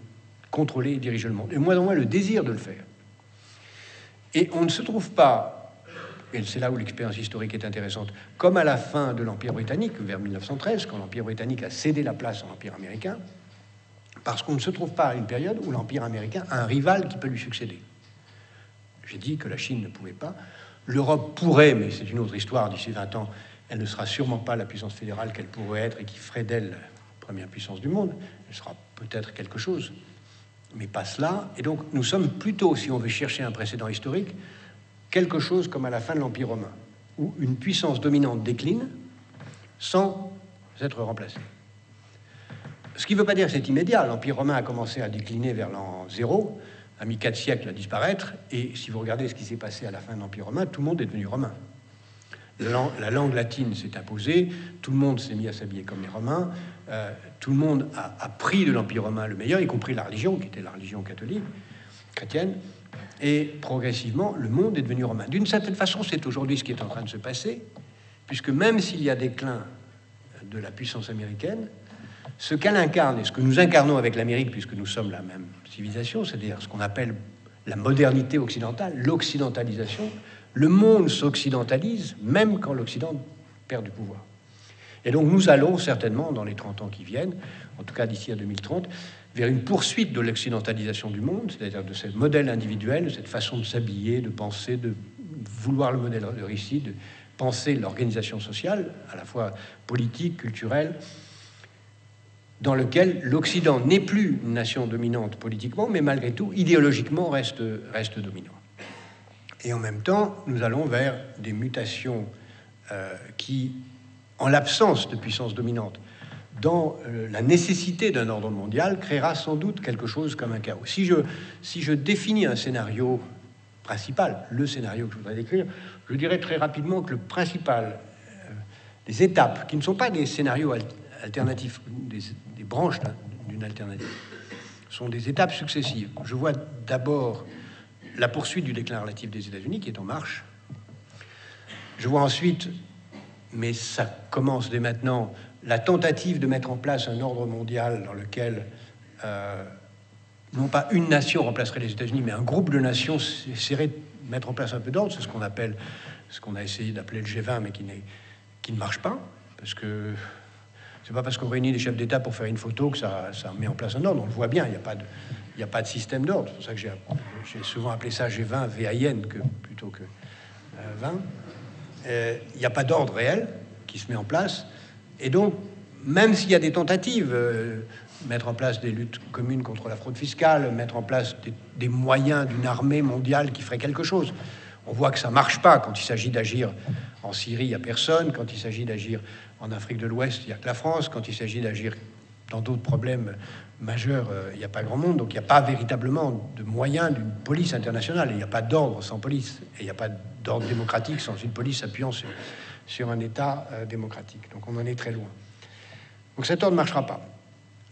contrôler et diriger le monde, et de moins en moins le désir de le faire. Et on ne se trouve pas, et c'est là où l'expérience historique est intéressante, comme à la fin de l'Empire britannique, vers 1913, quand l'Empire britannique a cédé la place à l'Empire américain, parce qu'on ne se trouve pas à une période où l'Empire américain a un rival qui peut lui succéder. J'ai dit que la Chine ne pouvait pas. L'Europe pourrait, mais c'est une autre histoire, d'ici 20 ans, elle ne sera sûrement pas la puissance fédérale qu'elle pourrait être et qui ferait d'elle la première puissance du monde. Elle sera peut-être quelque chose, mais pas cela. Et donc, nous sommes plutôt, si on veut chercher un précédent historique, quelque chose comme à la fin de l'Empire romain, où une puissance dominante décline sans être remplacée. Ce qui ne veut pas dire que c'est immédiat. L'Empire romain a commencé à décliner vers l'an 0, a mis 4 siècles à disparaître, et si vous regardez ce qui s'est passé à la fin de l'Empire romain, tout le monde est devenu romain. La langue latine s'est imposée, tout le monde s'est mis à s'habiller comme les Romains, tout le monde a pris de l'Empire romain le meilleur, y compris la religion, qui était la religion catholique, chrétienne, et progressivement, le monde est devenu romain. D'une certaine façon, c'est aujourd'hui ce qui est en train de se passer, puisque même s'il y a déclin de la puissance américaine, ce qu'elle incarne et ce que nous incarnons avec l'Amérique, puisque nous sommes la même civilisation, c'est-à-dire ce qu'on appelle la modernité occidentale, l'occidentalisation, le monde s'occidentalise, même quand l'Occident perd du pouvoir. Et donc nous allons certainement, dans les 30 ans qui viennent, en tout cas d'ici à 2030, vers une poursuite de l'occidentalisation du monde, c'est-à-dire de ce modèle individuel, de cette façon de s'habiller, de penser, de vouloir le modèle de réussite, de penser l'organisation sociale, à la fois politique, culturelle, dans lequel l'Occident n'est plus une nation dominante politiquement, mais malgré tout, idéologiquement, reste dominant. Et en même temps, nous allons vers des mutations qui, en l'absence de puissance dominante, dans la nécessité d'un ordre mondial, créera sans doute quelque chose comme un chaos. Si je définis un scénario principal, le scénario que je voudrais décrire, je dirais très rapidement que le principal, les étapes, qui ne sont pas des scénarios alternatifs, des branches d'une alternative, sont des étapes successives. Je vois d'abord la poursuite du déclin relatif des États-Unis, qui est en marche. Je vois ensuite, mais ça commence dès maintenant, la tentative de mettre en place un ordre mondial dans lequel non pas une nation remplacerait les États-Unis, mais un groupe de nations essaierait de mettre en place un peu d'ordre. C'est ce qu'on a essayé d'appeler le G20, mais qui ne marche pas, parce que c'est pas parce qu'on réunit des chefs d'État pour faire une photo que ça met en place un ordre. On le voit bien, il n'y a pas de système d'ordre. C'est pour ça que j'ai souvent appelé ça G20 VAIN plutôt que 20. Il n'y a pas d'ordre réel qui se met en place. Et donc, même s'il y a des tentatives, mettre en place des luttes communes contre la fraude fiscale, mettre en place des moyens d'une armée mondiale qui ferait quelque chose, on voit que ça ne marche pas. Quand il s'agit d'agir en Syrie, il n'y a personne. Quand il s'agit d'agir en Afrique de l'Ouest, il n'y a que la France. Quand il s'agit d'agir dans d'autres problèmes majeurs, il n'y a pas grand monde. Donc il n'y a pas véritablement de moyens d'une police internationale. Il n'y a pas d'ordre sans police. Et il n'y a pas d'ordre démocratique sans une police appuyant sur un État démocratique. Donc on en est très loin. Donc cet ordre ne marchera pas.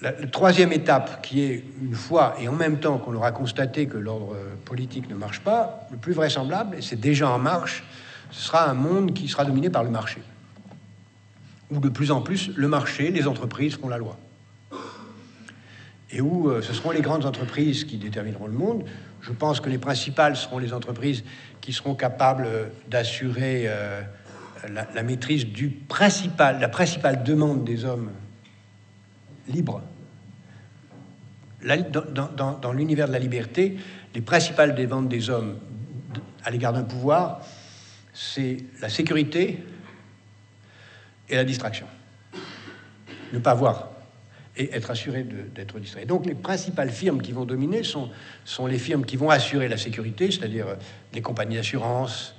La troisième étape, qui est une fois et en même temps qu'on aura constaté que l'ordre politique ne marche pas, le plus vraisemblable, et c'est déjà en marche, ce sera un monde qui sera dominé par le marché. Où de plus en plus, le marché, les entreprises feront la loi. Et où ce seront les grandes entreprises qui détermineront le monde. Je pense que les principales seront les entreprises qui seront capables d'assurer la maîtrise la principale demande des hommes libres. Dans l'univers de la liberté, les principales demandes des hommes à l'égard d'un pouvoir, c'est la sécurité et la distraction. Ne pas voir et être assuré d'être distrait. Donc les principales firmes qui vont dominer sont les firmes qui vont assurer la sécurité, c'est-à-dire les compagnies d'assurance,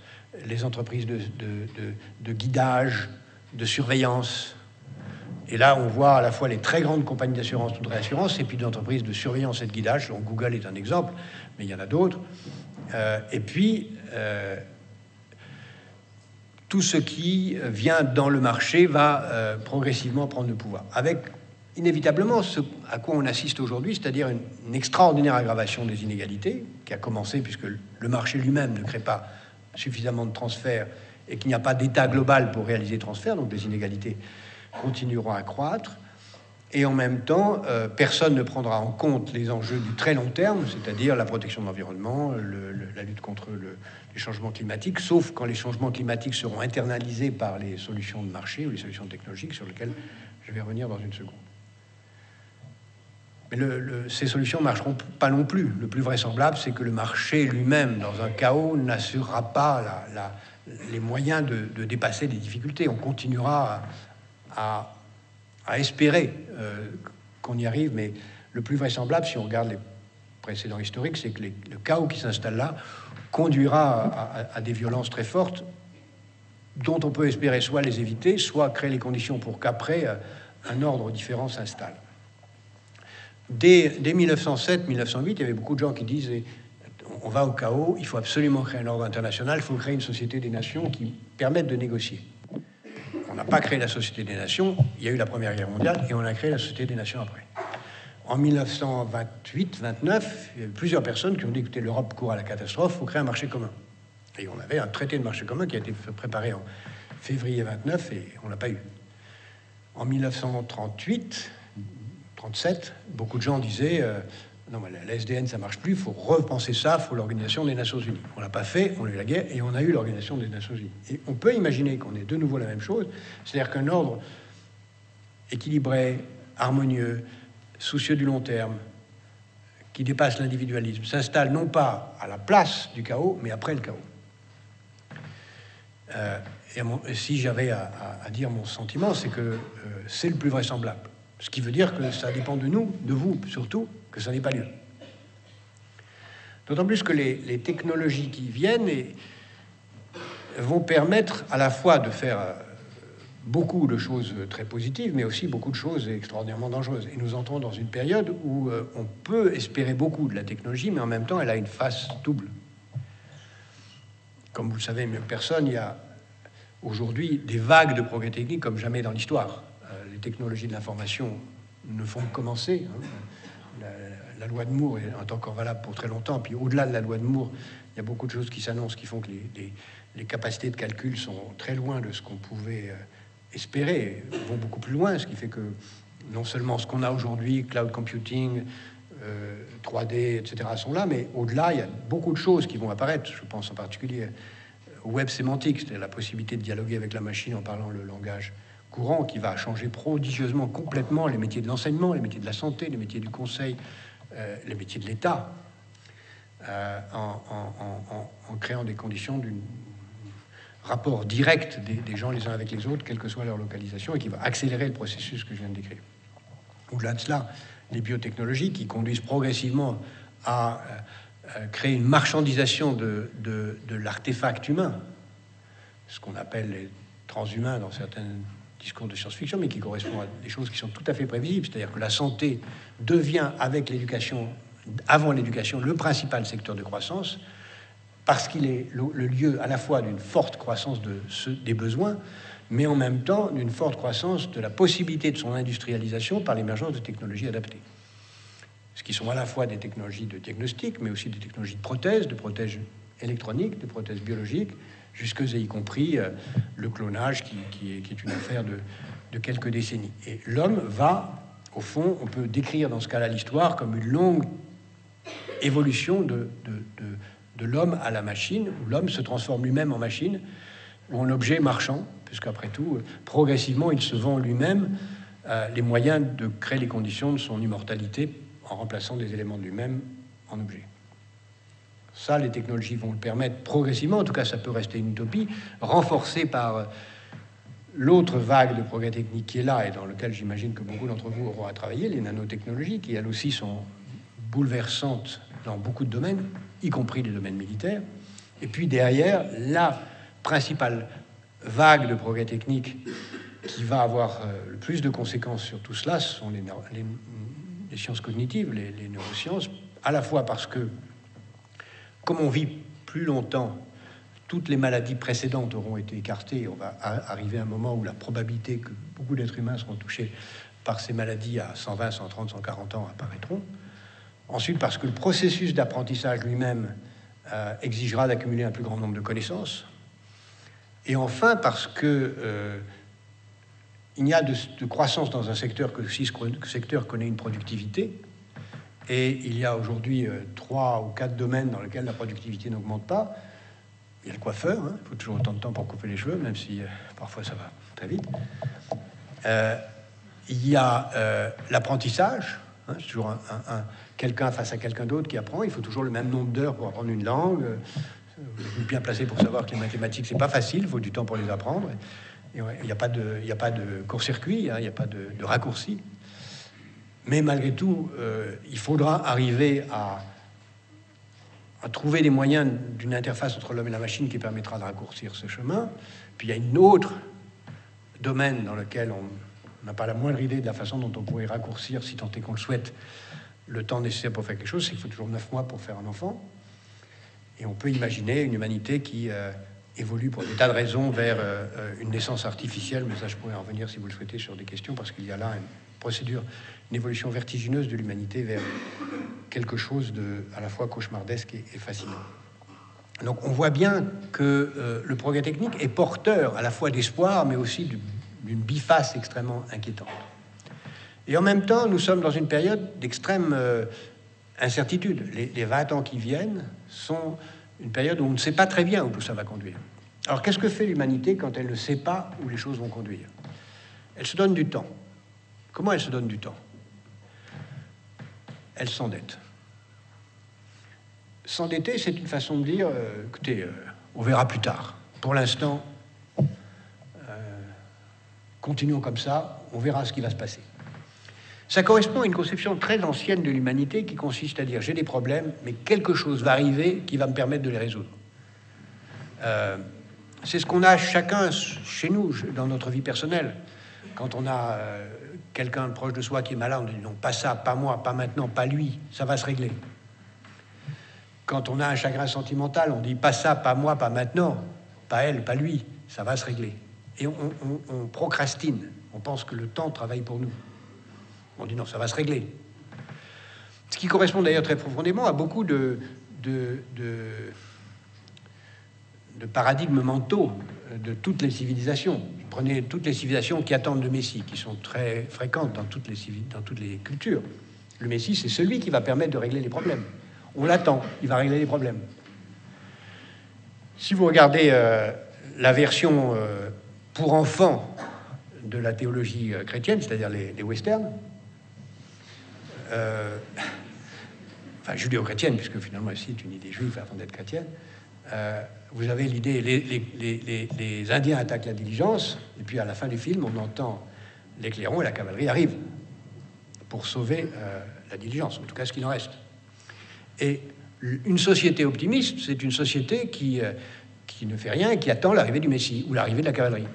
les entreprises de guidage, de surveillance. Et là, on voit à la fois les très grandes compagnies d'assurance ou de réassurance, et puis d'entreprises de surveillance et de guidage, dont Google est un exemple, mais il y en a d'autres. Et puis, tout ce qui vient dans le marché va progressivement prendre le pouvoir. Avec, inévitablement, ce à quoi on assiste aujourd'hui, c'est-à-dire une extraordinaire aggravation des inégalités, qui a commencé puisque le marché lui-même ne crée pas suffisamment de transferts et qu'il n'y a pas d'État global pour réaliser les transferts, donc les inégalités continueront à croître, et en même temps, personne ne prendra en compte les enjeux du très long terme, c'est-à-dire la protection de l'environnement, la lutte contre les changements climatiques, sauf quand les changements climatiques seront internalisés par les solutions de marché ou les solutions technologiques sur lesquelles je vais revenir dans une seconde. Mais ces solutions ne marcheront pas non plus. Le plus vraisemblable, c'est que le marché lui-même, dans un chaos, n'assurera pas les moyens de dépasser les difficultés. On continuera à espérer qu'on y arrive, mais le plus vraisemblable, si on regarde les précédents historiques, c'est que le chaos qui s'installe là conduira à des violences très fortes dont on peut espérer soit les éviter, soit créer les conditions pour qu'après, un ordre différent s'installe. Dès 1907-1908, il y avait beaucoup de gens qui disaient on va au chaos, il faut absolument créer un ordre international, il faut créer une société des nations qui permette de négocier. On n'a pas créé la Société des Nations, il y a eu la Première Guerre mondiale, et on a créé la Société des Nations après. En 1928-29, il y a eu plusieurs personnes qui ont dit, écoutez, l'Europe court à la catastrophe, il faut créer un marché commun. Et on avait un traité de marché commun qui a été préparé en février 29, et on ne l'a pas eu. En 1938, 37, beaucoup de gens disaient, non, mais la SDN, ça ne marche plus, il faut repenser ça, il faut l'Organisation des Nations Unies. On ne l'a pas fait, on a eu la guerre, et on a eu l'Organisation des Nations Unies. Et on peut imaginer qu'on ait de nouveau la même chose, c'est-à-dire qu'un ordre équilibré, harmonieux, soucieux du long terme, qui dépasse l'individualisme, s'installe non pas à la place du chaos, mais après le chaos. Et si j'avais à dire mon sentiment, c'est que c'est le plus vraisemblable. Ce qui veut dire que ça dépend de nous, de vous surtout, que ça n'ait pas lieu. D'autant plus que les technologies qui viennent vont permettre à la fois de faire beaucoup de choses très positives, mais aussi beaucoup de choses extraordinairement dangereuses. Et nous entrons dans une période où on peut espérer beaucoup de la technologie, mais en même temps, elle a une face double. Comme vous le savez mieux que personne, il y a aujourd'hui des vagues de progrès techniques comme jamais dans l'histoire. Les technologies de l'information ne font que commencer. La loi de Moore est encore valable pour très longtemps. Puis au-delà de la loi de Moore, il y a beaucoup de choses qui s'annoncent qui font que les capacités de calcul sont très loin de ce qu'on pouvait espérer, vont beaucoup plus loin, ce qui fait que non seulement ce qu'on a aujourd'hui, cloud computing, 3D, etc., sont là, mais au-delà, il y a beaucoup de choses qui vont apparaître. Je pense en particulier au web sémantique, c'est-à-dire la possibilité de dialoguer avec la machine en parlant le langage courant, qui va changer prodigieusement, complètement les métiers de l'enseignement, les métiers de la santé, les métiers du conseil, les métiers de l'État, en créant des conditions d'un rapport direct des gens les uns avec les autres, quelle que soit leur localisation, et qui va accélérer le processus que je viens de décrire. Au-delà de cela, les biotechnologies qui conduisent progressivement à créer une marchandisation de l'artefact humain, ce qu'on appelle les transhumains dans certains discours de science-fiction, mais qui correspond à des choses qui sont tout à fait prévisibles, c'est-à-dire que la santé devient, avec l'éducation, avant l'éducation, le principal secteur de croissance, parce qu'il est le lieu à la fois d'une forte croissance des besoins, mais en même temps d'une forte croissance de la possibilité de son industrialisation par l'émergence de technologies adaptées. Ce qui sont à la fois des technologies de diagnostic, mais aussi des technologies de prothèses électroniques, de prothèses biologiques, jusque et y compris le clonage, qui est une affaire de quelques décennies. Et l'homme va, au fond, on peut décrire dans ce cas-là l'histoire comme une longue évolution de l'homme à la machine, où l'homme se transforme lui-même en machine, ou en objet marchand, puisqu'après tout, progressivement, il se vend lui-même les moyens de créer les conditions de son immortalité en remplaçant des éléments de lui-même en objet. Ça, les technologies vont le permettre progressivement, en tout cas ça peut rester une utopie, renforcée par l'autre vague de progrès technique qui est là et dans lequel j'imagine que beaucoup d'entre vous auront à travailler, les nanotechnologies, qui elles aussi sont bouleversantes dans beaucoup de domaines, y compris les domaines militaires. Et puis derrière, la principale vague de progrès technique qui va avoir le plus de conséquences sur tout cela, ce sont les sciences cognitives, les neurosciences, à la fois parce que, comme on vit plus longtemps, toutes les maladies précédentes auront été écartées. On va arriver à un moment où la probabilité que beaucoup d'êtres humains seront touchés par ces maladies à 120, 130, 140 ans apparaîtront. Ensuite, parce que le processus d'apprentissage lui-même exigera d'accumuler un plus grand nombre de connaissances. Et enfin, parce que il n'y a de croissance dans un secteur que si ce secteur connaît une productivité. Et il y a aujourd'hui 3 ou 4 domaines dans lesquels la productivité n'augmente pas. Il y a le coiffeur, hein, il faut toujours autant de temps pour couper les cheveux, même si parfois ça va très vite. Il y a l'apprentissage, hein, c'est toujours quelqu'un face à quelqu'un d'autre qui apprend. Il faut toujours le même nombre d'heures pour apprendre une langue. Vous êtes bien placé pour savoir que les mathématiques, c'est pas facile, il faut du temps pour les apprendre. Et ouais, il n'y a pas de court-circuit, hein, il n'y a pas de raccourci. Mais malgré tout, il faudra arriver à trouver des moyens d'une interface entre l'homme et la machine qui permettra de raccourcir ce chemin. Puis il y a un autre domaine dans lequel on n'a pas la moindre idée de la façon dont on pourrait raccourcir, si tant est qu'on le souhaite, le temps nécessaire pour faire quelque chose. C'est qu'il faut toujours 9 mois pour faire un enfant. Et on peut imaginer une humanité qui évolue pour des tas de raisons vers une naissance artificielle, mais ça je pourrais en revenir si vous le souhaitez sur des questions, parce qu'il y a là une procédure, une évolution vertigineuse de l'humanité vers quelque chose de à la fois cauchemardesque et fascinant. Donc on voit bien que le progrès technique est porteur à la fois d'espoir, mais aussi d'une biface extrêmement inquiétante. Et en même temps, nous sommes dans une période d'extrême incertitude. Les 20 ans qui viennent sont une période où on ne sait pas très bien où tout ça va conduire. Alors qu'est-ce que fait l'humanité quand elle ne sait pas où les choses vont conduire? Elle se donne du temps. Comment elle se donne du temps? Elle s'endette. S'endetter, c'est une façon de dire, écoutez, on verra plus tard. Pour l'instant, continuons comme ça, on verra ce qui va se passer. Ça correspond à une conception très ancienne de l'humanité qui consiste à dire, j'ai des problèmes, mais quelque chose va arriver qui va me permettre de les résoudre. c'est ce qu'on a chacun chez nous, dans notre vie personnelle. Quand on a quelqu'un proche de soi qui est malade, on dit non, pas ça, pas moi, pas maintenant, pas lui, ça va se régler. Quand on a un chagrin sentimental, on dit pas ça, pas moi, pas maintenant, pas elle, pas lui, ça va se régler. Et on procrastine, on pense que le temps travaille pour nous. On dit non, ça va se régler. Ce qui correspond d'ailleurs très profondément à beaucoup de paradigmes mentaux de toutes les civilisations. Prenez toutes les civilisations qui attendent le Messie, qui sont très fréquentes dans toutes les cultures. Le Messie, c'est celui qui va permettre de régler les problèmes. On l'attend, il va régler les problèmes. Si vous regardez la version pour enfants de la théologie chrétienne, c'est-à-dire les westerns, enfin judéo-chrétienne, puisque finalement c'est une idée juive avant d'être chrétienne, vous avez l'idée, les Indiens attaquent la diligence, et puis à la fin du film, on entend les clairons et la cavalerie arrivent pour sauver la diligence, en tout cas ce qu'il en reste. Et une société optimiste, c'est une société qui ne fait rien et qui attend l'arrivée du Messie ou l'arrivée de la cavalerie.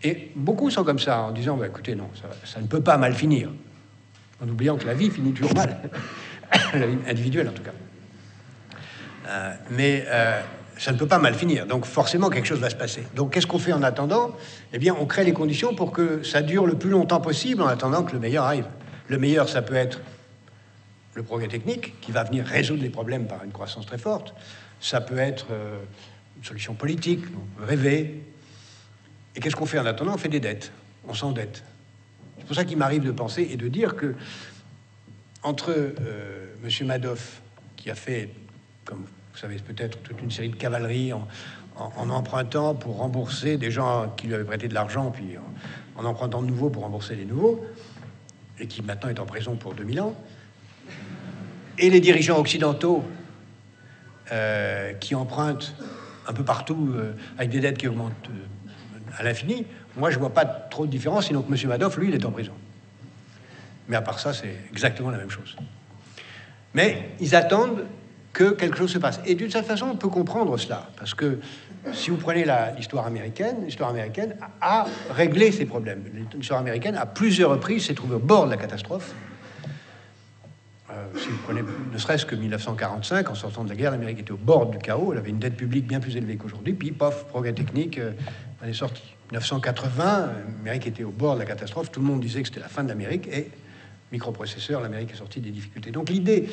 Et beaucoup sont comme ça, en disant, bah, écoutez, non, ça ne peut pas mal finir, en oubliant que la vie finit toujours mal, la vie individuelle en tout cas. Mais ça ne peut pas mal finir, donc forcément quelque chose va se passer. Donc qu'est-ce qu'on fait en attendant? Eh bien, on crée les conditions pour que ça dure le plus longtemps possible en attendant que le meilleur arrive. Le meilleur, ça peut être le progrès technique, qui va venir résoudre les problèmes par une croissance très forte. Ça peut être une solution politique, on peut rêver. Et qu'est-ce qu'on fait en attendant? On fait des dettes, on s'endette. C'est pour ça qu'il m'arrive de penser et de dire que entre M. Madoff, qui a fait, comme vous savez peut-être, toute une série de cavaleries en empruntant pour rembourser des gens qui lui avaient prêté de l'argent, puis en empruntant de nouveau pour rembourser les nouveaux, et qui maintenant est en prison pour 2000 ans, et les dirigeants occidentaux qui empruntent un peu partout avec des dettes qui augmentent à l'infini, moi je vois pas trop de différence, sinon que M. Madoff, lui, il est en prison. Mais à part ça, c'est exactement la même chose. Mais ils attendent que quelque chose se passe. Et d'une certaine façon, on peut comprendre cela, parce que si vous prenez l'histoire américaine a réglé ces problèmes. L'histoire américaine, à plusieurs reprises, s'est trouvée au bord de la catastrophe. Si vous prenez ne serait-ce que 1945, en sortant de la guerre, l'Amérique était au bord du chaos, elle avait une dette publique bien plus élevée qu'aujourd'hui, puis pof, progrès technique, elle est sortie. 1980, l'Amérique était au bord de la catastrophe, tout le monde disait que c'était la fin de l'Amérique, et microprocesseur, l'Amérique est sortie des difficultés. Donc l'idée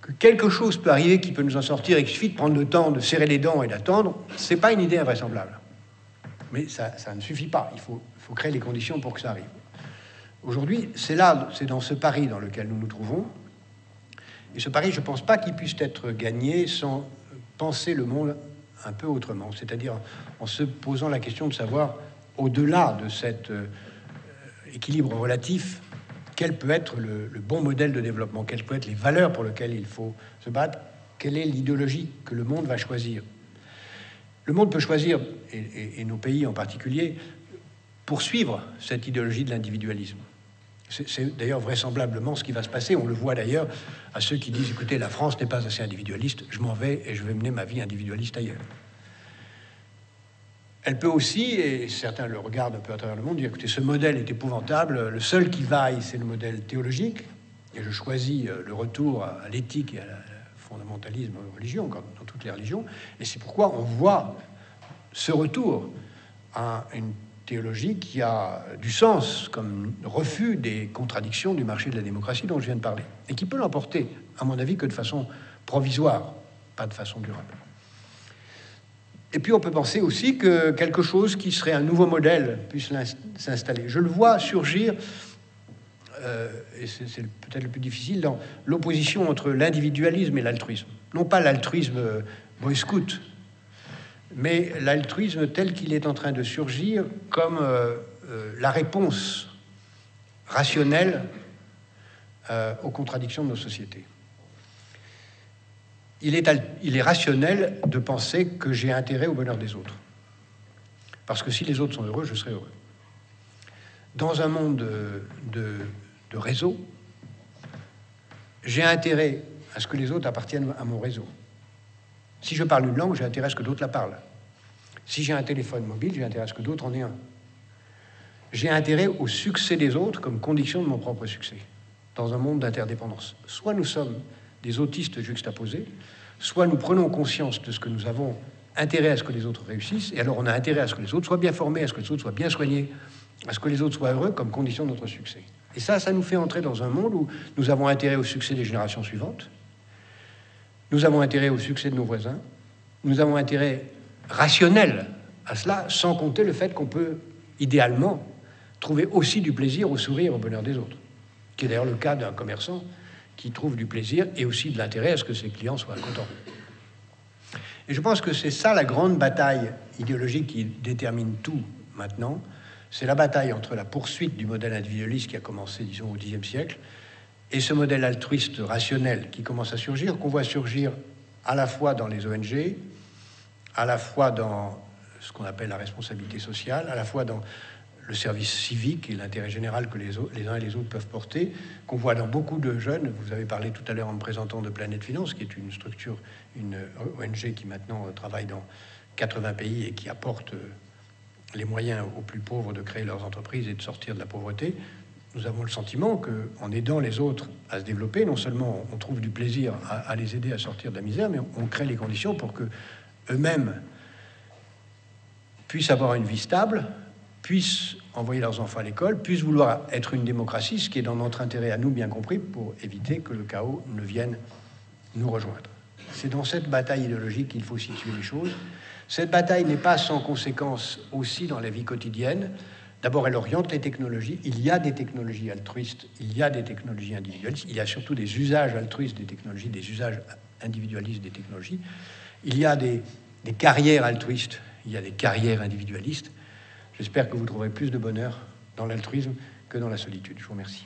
que quelque chose peut arriver qui peut nous en sortir et qu'il suffit de prendre le temps de serrer les dents et d'attendre, c'est pas une idée invraisemblable. Mais ça ne suffit pas, il faut créer les conditions pour que ça arrive. Aujourd'hui, c'est dans ce pari dans lequel nous nous trouvons. Et ce pari, je ne pense pas qu'il puisse être gagné sans penser le monde un peu autrement, c'est-à-dire en se posant la question de savoir, au-delà de cet équilibre relatif, quel peut être le bon modèle de développement, quelles peuvent être les valeurs pour lesquelles il faut se battre, quelle est l'idéologie que le monde va choisir. Le monde peut choisir, et nos pays en particulier, poursuivre cette idéologie de l'individualisme. C'est d'ailleurs vraisemblablement ce qui va se passer. On le voit d'ailleurs à ceux qui disent, écoutez, la France n'est pas assez individualiste, je m'en vais et je vais mener ma vie individualiste ailleurs. Elle peut aussi, et certains le regardent un peu à travers le monde, dire, écoutez, ce modèle est épouvantable, le seul qui vaille, c'est le modèle théologique, et je choisis le retour à l'éthique et à la fondamentalisme religieux, comme dans toutes les religions, et c'est pourquoi on voit ce retour à une théologie qui a du sens comme refus des contradictions du marché de la démocratie dont je viens de parler, et qui peut l'emporter, à mon avis, que de façon provisoire, pas de façon durable. Et puis on peut penser aussi que quelque chose qui serait un nouveau modèle puisse s'installer. Je le vois surgir, et c'est peut-être le plus difficile, dans l'opposition entre l'individualisme et l'altruisme. Non pas l'altruisme boy scout, mais l'altruisme tel qu'il est en train de surgir comme la réponse rationnelle aux contradictions de nos sociétés. Il est rationnel de penser que j'ai intérêt au bonheur des autres. Parce que si les autres sont heureux, je serai heureux. Dans un monde de réseau, j'ai intérêt à ce que les autres appartiennent à mon réseau. Si je parle une langue, j'ai intérêt à ce que d'autres la parlent. Si j'ai un téléphone mobile, j'ai intérêt à ce que d'autres en aient un. J'ai intérêt au succès des autres comme condition de mon propre succès, dans un monde d'interdépendance. Soit nous sommes des autistes juxtaposés, soit nous prenons conscience de ce que nous avons intérêt à ce que les autres réussissent, et alors on a intérêt à ce que les autres soient bien formés, à ce que les autres soient bien soignés, à ce que les autres soient heureux comme condition de notre succès. Et ça nous fait entrer dans un monde où nous avons intérêt au succès des générations suivantes, nous avons intérêt au succès de nos voisins, nous avons intérêt rationnel à cela, sans compter le fait qu'on peut, idéalement, trouver aussi du plaisir au sourire, au bonheur des autres, qui est d'ailleurs le cas d'un commerçant qui trouve du plaisir et aussi de l'intérêt à ce que ses clients soient contents. Et je pense que c'est ça la grande bataille idéologique qui détermine tout maintenant. C'est la bataille entre la poursuite du modèle individualiste qui a commencé, disons, au Xe siècle, et ce modèle altruiste rationnel qui commence à surgir, qu'on voit surgir à la fois dans les ONG, à la fois dans ce qu'on appelle la responsabilité sociale, à la fois dans le service civique et l'intérêt général que les uns et les autres peuvent porter, qu'on voit dans beaucoup de jeunes. Vous avez parlé tout à l'heure en me présentant de Planète Finance, qui est une structure, une ONG qui maintenant travaille dans 80 pays et qui apporte les moyens aux plus pauvres de créer leurs entreprises et de sortir de la pauvreté. Nous avons le sentiment qu'en aidant les autres à se développer, non seulement on trouve du plaisir à les aider à sortir de la misère, mais on crée les conditions pour que eux-mêmes puissent avoir une vie stable, puissent envoyer leurs enfants à l'école, puissent vouloir être une démocratie, ce qui est dans notre intérêt à nous, bien compris, pour éviter que le chaos ne vienne nous rejoindre. C'est dans cette bataille idéologique qu'il faut situer les choses. Cette bataille n'est pas sans conséquences aussi dans la vie quotidienne. D'abord, elle oriente les technologies. Il y a des technologies altruistes, il y a des technologies individualistes, il y a surtout des usages altruistes des technologies, des usages individualistes des technologies. Il y a des carrières altruistes, il y a des carrières individualistes. J'espère que vous trouverez plus de bonheur dans l'altruisme que dans la solitude. Je vous remercie.